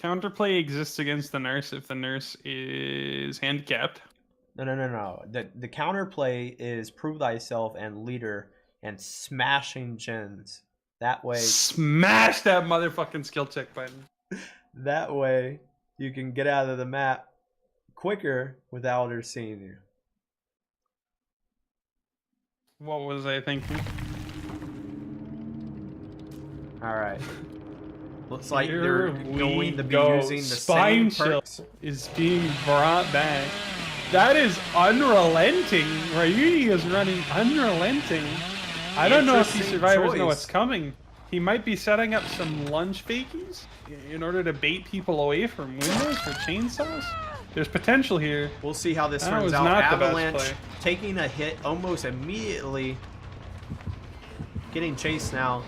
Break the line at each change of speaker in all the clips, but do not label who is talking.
Counterplay exists against the nurse if the nurse is handicapped.
No. The counterplay is prove thyself and leader and smashing gens. That way,
Smash that motherfucking skill check button.
that way you can get out of the map quicker without her seeing you.
What was I thinking?
All right. Looks like
Here
they're going to be
go.
using the
Spine
same perks.
chill is being brought back. That is unrelenting. Ryuti is running unrelenting. I don't know if these survivors know what's coming. He might be setting up some lunge fakies in order to bait people away from windows or chainsaws. There's potential here.
We'll see how this
That
turns
was
out.
not the best
Avalanche
play.
taking a hit almost immediately. Getting chased now.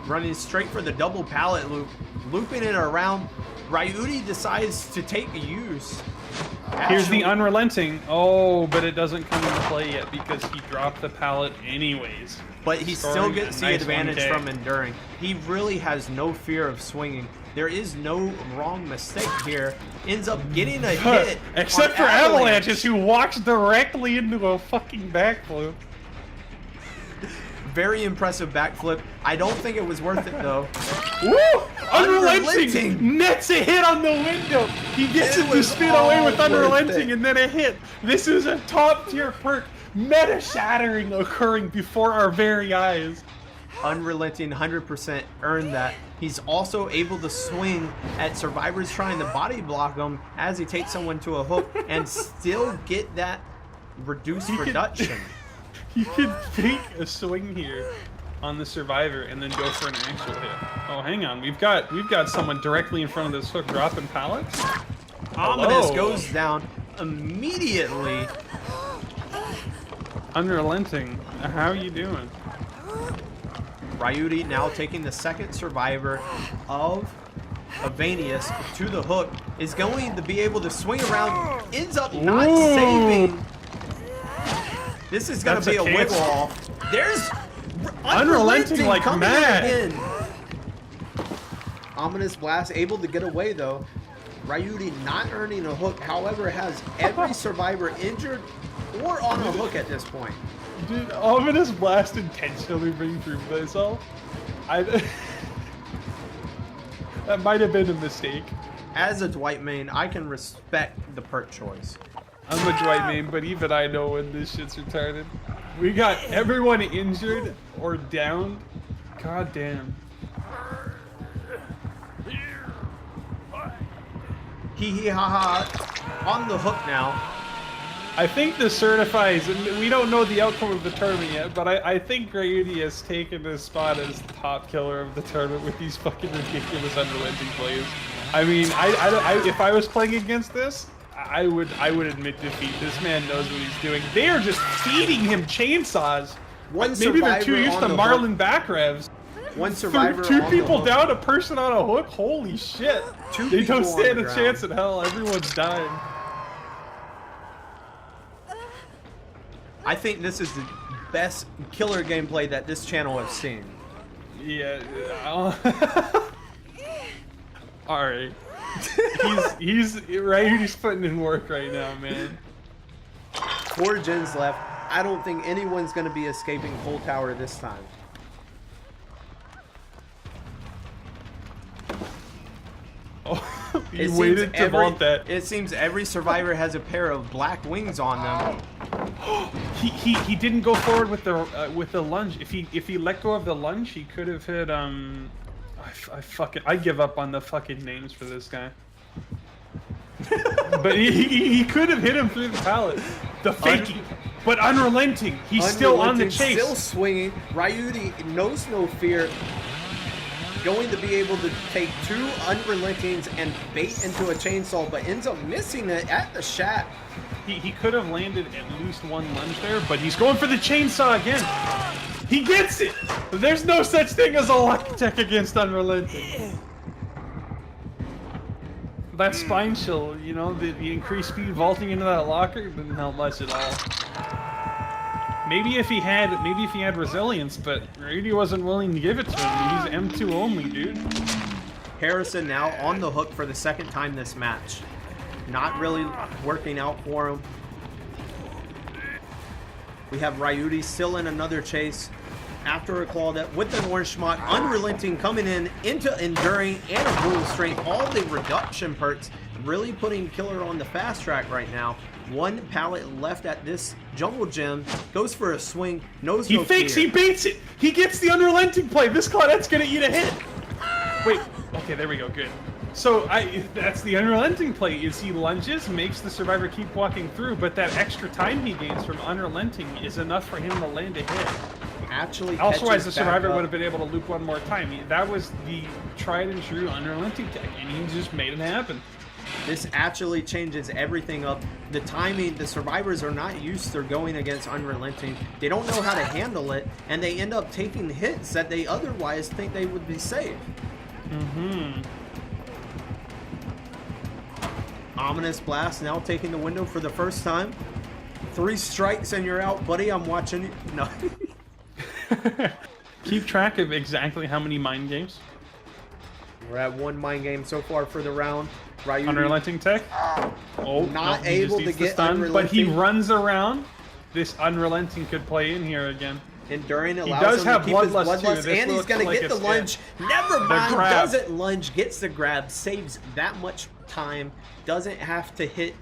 Running straight for the double pallet loop. Looping it around. Ryuti decides to take a use.
Here's the unrelenting. Oh, but it doesn't come into play yet because he dropped the pallet anyways.
But he still
Scoring
gets
a
the
nice
advantage
1K.
from enduring. He really has no fear of swinging. There is no wrong mistake here. Ends up getting a hit.
Except
on
for Avalanches, who walks directly into a fucking backflip.
Very impressive backflip. I don't think it was worth it though.
Woo! Unrelenting!
Unrelenting!
Nets a hit on the window! He gets
It
it to
was
spin away
all
with
worth
unrelenting
it.
and then a hit. This is a top tier perk. Meta shattering occurring before our very eyes.
Unrelenting 100% earned that. He's also able to swing at survivors trying to body block him as he takes someone to a hook and still get that reduced reduction.
You could fake a swing here on the survivor and then go for an actual hit. Oh, hang on. We've got someone directly in front of this hook dropping pallets.
Avanious
Hello.
goes down immediately.
Unrelenting. How are you doing?
Ryuti now taking the second survivor of Avanious to the hook is going to be able to swing around. Ends up not
Ooh.
saving. This is going
That's
to be
a
a
kick.
wiggle off. There's
Unrelenting like
coming
mad.
in. Ominous Blast able to get away though. Ryuti not earning a hook, however, has every survivor injured or on a hook at this point.
Dude, Ominous Blast intentionally bring through myself. That might have been a mistake.
As a Dwight main, I can respect the perk choice.
I'm a Dwight main, but even I know when this shit's retarded. We got everyone injured or downed. God damn.
Hee hee ha ha. On the hook now.
I think this certifies, and we don't know the outcome of the tournament yet, but I think Ryuti has taken his spot as top killer of the tournament with these fucking ridiculous unrelenting plays. I mean, if I was playing against this, I would admit defeat. This man knows what he's doing. They are just feeding him chainsaws. Maybe they're too used to MarLin back revs.
One survivor
Two
on
people
the hook.
down, a person on a hook. Holy shit!
Two
They
people
don't
on
stand
the
a
ground.
chance in hell. Everyone's dying.
I think this is the best killer gameplay that this channel has seen.
Yeah. All right. He's right. He's putting in work right now, man.
4 gens left. I don't think anyone's going to be escaping full tower this time.
Oh,
It
you waited
seems
to vault that.
It seems every survivor has a pair of black wings on them.
He didn't go forward with the lunge. If he let go of the lunge, he could have hit I give up on the fucking names for this guy. But he could have hit him through the pallet. The fakie, but unrelenting. He's still on the chase.
Still swinging. Ryuti knows no fear. Going to be able to take 2 unrelentings and bait into a chainsaw, but ends up missing it at the shack.
He could have landed at least one lunge there, but he's going for the chainsaw again. He gets it! There's no such thing as a luck check against unrelenting. That spine chill, you know, the increased speed vaulting into that locker didn't help much at all. Maybe if he had resilience, but Ryuti wasn't willing to give it to him. He's M2 only, dude.
Harrison now on the hook for the second time this match. Not really working out for him. We have Ryuti still in another chase. After a claw that with an orange schmuck, Unrelenting coming in into Enduring and a Brutal Strength. All the reduction perks really putting Killer on the fast track right now. One pallet left at this jungle gym. Goes for a swing. Knows
He
no
fakes,
fear.
he baits it. He gets the Unrelenting play. This Claudette's gonna eat a hit. Wait, okay, there we go, good. So that's the Unrelenting play, is he lunges, makes the survivor keep walking through, but that extra time he gains from Unrelenting is enough for him to land a hit.
Actually
Elsewise, the
catches back
survivor
up.
would have been able to loop one more time. That was the tried and true Unrelenting tech, and he just made it happen.
This actually changes everything up. The timing, the survivors are not used to going against Unrelenting. They don't know how to handle it, and they end up taking hits that they otherwise think they would be safe. Ominous Blast now taking the window for the first time. 3 strikes and you're out, buddy. I'm watching you. No.
Keep track of exactly how many mind games.
We're at 1 mind game so far for the round. Ryuti
Unrelenting tech. Oh,
not
no, he
able
just
to
eats the
get
stun, but he
Unrelenting.
runs around. This Unrelenting could play in here again.
Enduring allows
does
him
have
to keep his
bloodlust, too.
bloodlust,
This
and he's
looks
gonna
like
get the
it's
lunge. Never mind,
grab.
doesn't lunge, gets the grab, saves that much time, doesn't have to hit,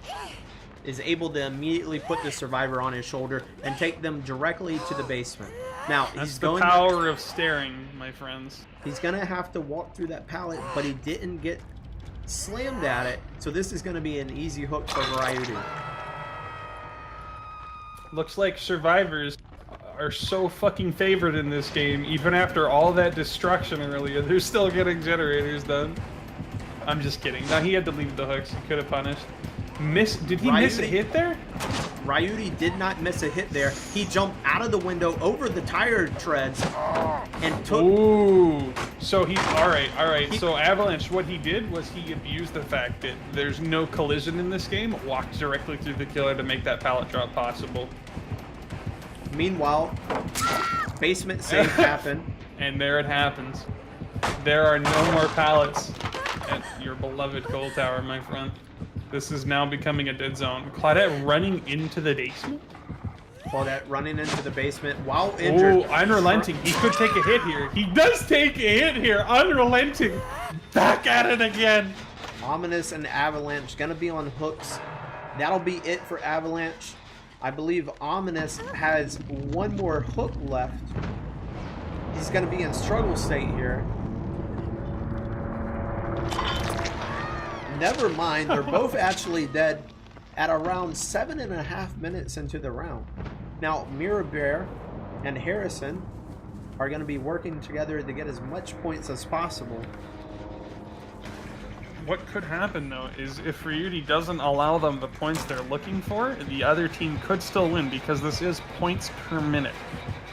is able to immediately put the survivor on his shoulder and take them directly to the basement. Now
That's
he's
the
going.
power of staring, my friends.
He's gonna have to walk through that pallet, but he didn't get slammed at it, so this is gonna be an easy hook for Ryuti.
Looks like survivors are so fucking favored in this game. Even after all that destruction earlier, they're still getting generators done. I'm just kidding. No, he had to leave the hooks. He could have punished. Did he miss a
Ryuti-
hit there?
Ryuti did not miss a hit there. He jumped out of the window over the tire treads and took.
Ooh. So he. All right. So Avalanche, what he did was he abused the fact that there's no collision in this game. Walked directly through the killer to make that pallet drop possible.
Meanwhile, basement save happened.
And there it happens. There are no more pallets at your beloved coal tower, my friend. This is now becoming a dead zone. Claudette running into the basement?
Claudette running into the basement while injured.
Oh, Unrelenting. He could take a hit here. He does take a hit here. Unrelenting. Back at it again.
Ominous and Avalanche gonna be on hooks. That'll be it for Avalanche. I believe Ominous has one more hook left. He's gonna be in struggle state here. Never mind, they're both actually dead at around 7.5 minutes into the round. Now, Mirror Bear and Harrison are going to be working together to get as much points as possible.
What could happen, though, is if Ryuti doesn't allow them the points they're looking for, the other team could still win because this is points per minute.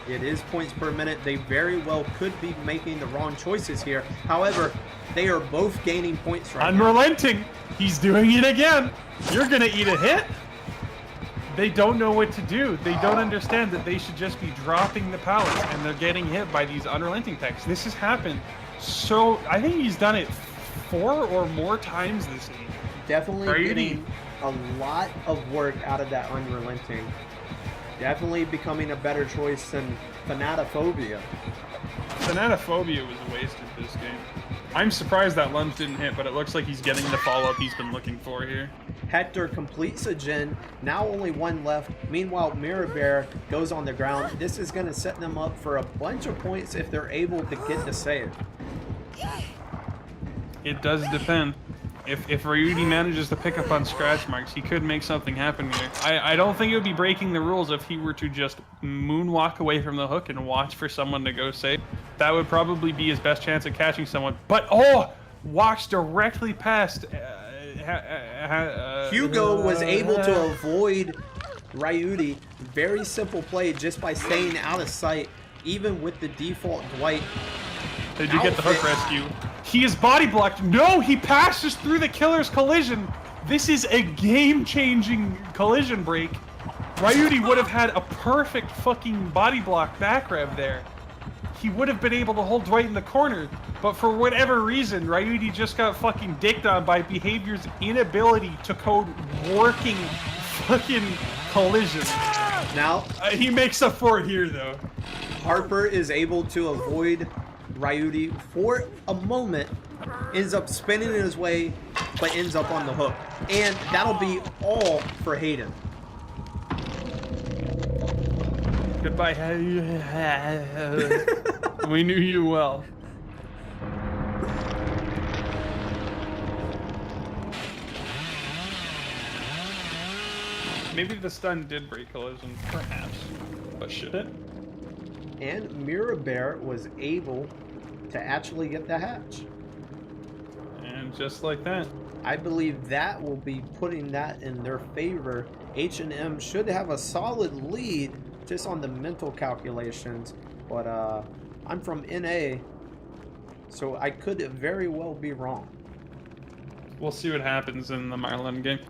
It is points per minute. They very well could be making the wrong choices here. However, they are both gaining points right now.
Unrelenting. He's doing it again. You're going to eat a hit. They don't know what to do. They don't understand that they should just be dropping the pallets, and they're getting hit by these Unrelenting techs. This has happened. So I think he's done it 4 or more times this game.
Definitely getting a lot of work out of that Unrelenting. Definitely becoming a better choice than Fanatophobia.
Fanatophobia was wasted this game. I'm surprised that lunge didn't hit, but it looks like he's getting the follow-up he's been looking for here.
Hector completes a gen. Now only one left. Meanwhile, Mirror Bear goes on the ground. This is going to set them up for a bunch of points if they're able to get the save.
It does depend. If Ryuti manages to pick up on scratch marks, he could make something happen here. I don't think it would be breaking the rules if he were to just moonwalk away from the hook and watch for someone to go save. That would probably be his best chance at catching someone. But, oh! Walks directly past...
Hugo was able to avoid Ryuti. Very simple play just by staying out of sight, even with the default Dwight.
They do get the hook rescue. He is body blocked. No, he passes through the killer's collision. This is a game-changing collision break. Ryuti would have had a perfect fucking body block back rev there. he would have been able to hold Dwight in the corner. But for whatever reason, Ryuti just got fucking dicked on by Behavior's inability to code working fucking collision.
Now,
He makes up for it here, though.
Harper is able to avoid Ryuti for a moment, ends up spinning his way, but ends up on the hook. And that'll be all for Hayden.
Goodbye. We knew you well. Maybe the stun did break collision, perhaps. But should it?
And Mirabear was able to actually get the hatch.
And just like that.
I believe that will be putting that in their favor. H&M should have a solid lead just on the mental calculations, but I'm from NA, so I could very well be wrong.
We'll see what happens in the MarLin game.